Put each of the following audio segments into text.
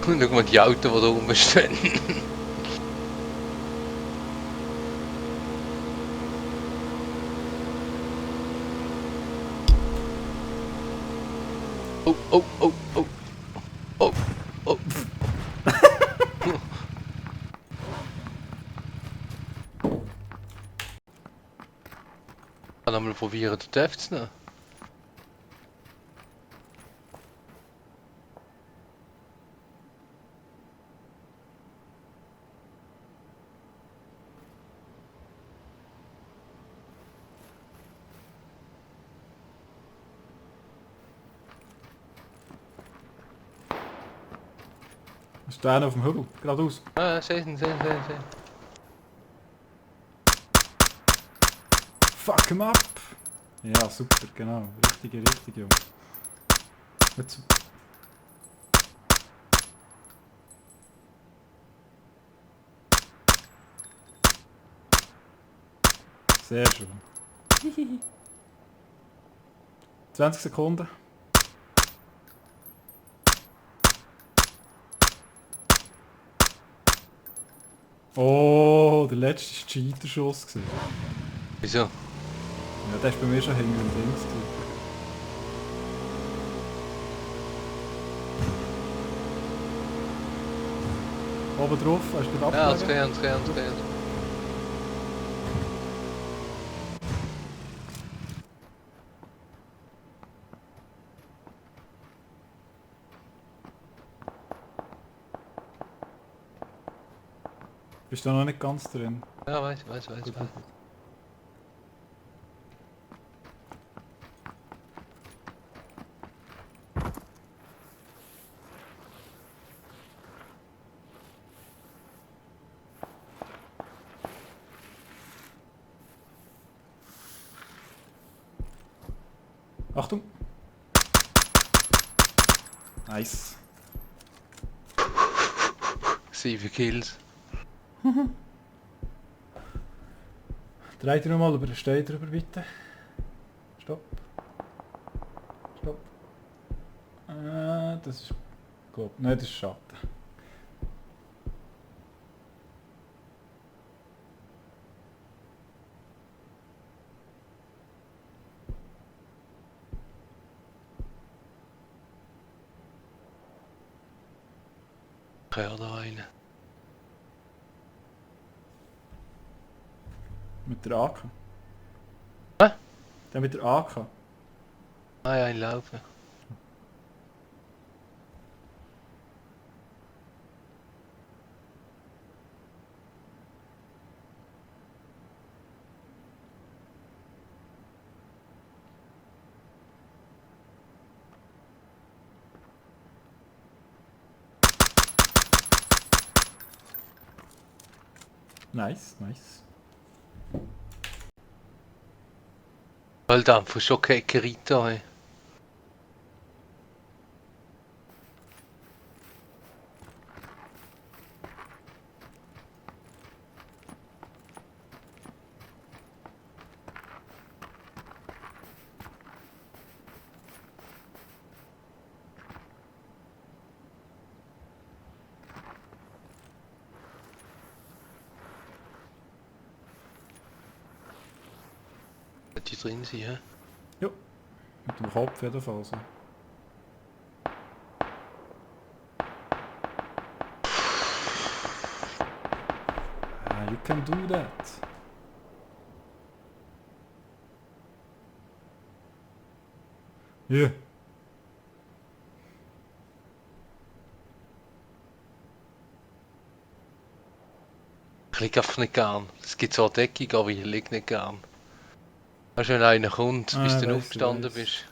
Und schau mal die Autos, die da rumstehen. Oh, oh, oh, oh. Oh, oh. Ich kann mal probieren, den TÜV zu nehmen. Ist der einer auf dem Hügel? Geradeaus. Ah, sehen. Fuck him up! Ja, super, genau. Richtig, Jungs. Jetzt. Sehr schön. 20 Sekunden. Oh, der letzte war Cheater-Schuss. Wieso? Ja, der ist bei mir schon hinter dem Dings. Oben drauf, hast du den Ja, abgelegen? het gaat. Bist du noch nicht ganz drin? Ja, weiß. Gut. Achtung! Nice. 7 Kills. Dreh dich nochmal über den Stein drüber, bitte. Stopp. Das ist... Gut. Nein, das ist Schatten. Ich höre da einen. Mit der AK. Hä? Der mit der AK. Ah ja, laufen. Nice. Alter, von schon keine Kerita, ey. Sollte die drin sein, hä? Jo. Mit dem Kopf jedenfalls. Ah, you can do that. Ja. Ich lieg einfach nicht gern. Es gibt zwar Deckung, aber ich lieg nicht gern. Weißt du, wenn einer kommt, bis du dann aufgestanden bist.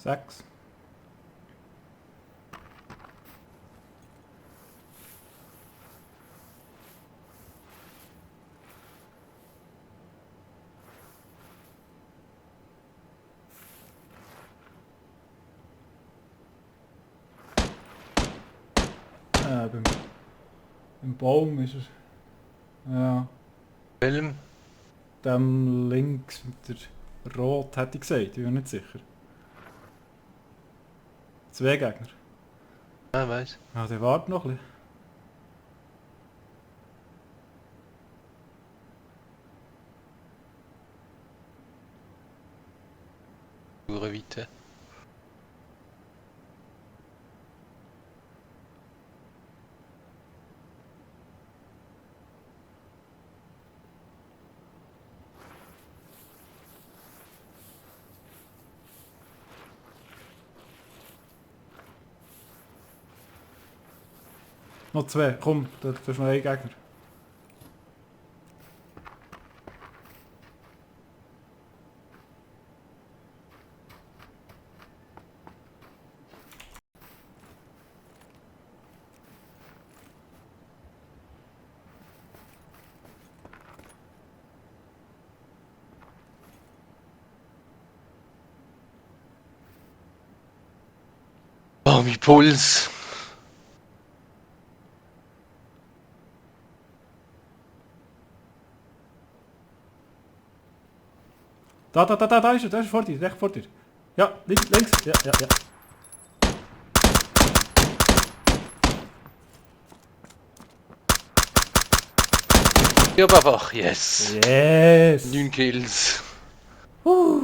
6. Beim Baum ist er. Ja. Film? Dem links mit der Rot hätte ich gesagt, ich bin mir nicht sicher. 2 Gegner. Ah, weiss. Ja, der wartet noch ein bisschen. Hure weiter. Noch 2, komm, da ist noch ein Gegner. Oh, mein Puls! Da ist er vor dir, recht vor dir. Ja, links, ja. Ja, einfach, yes! Yes! 9 Kills. Uh.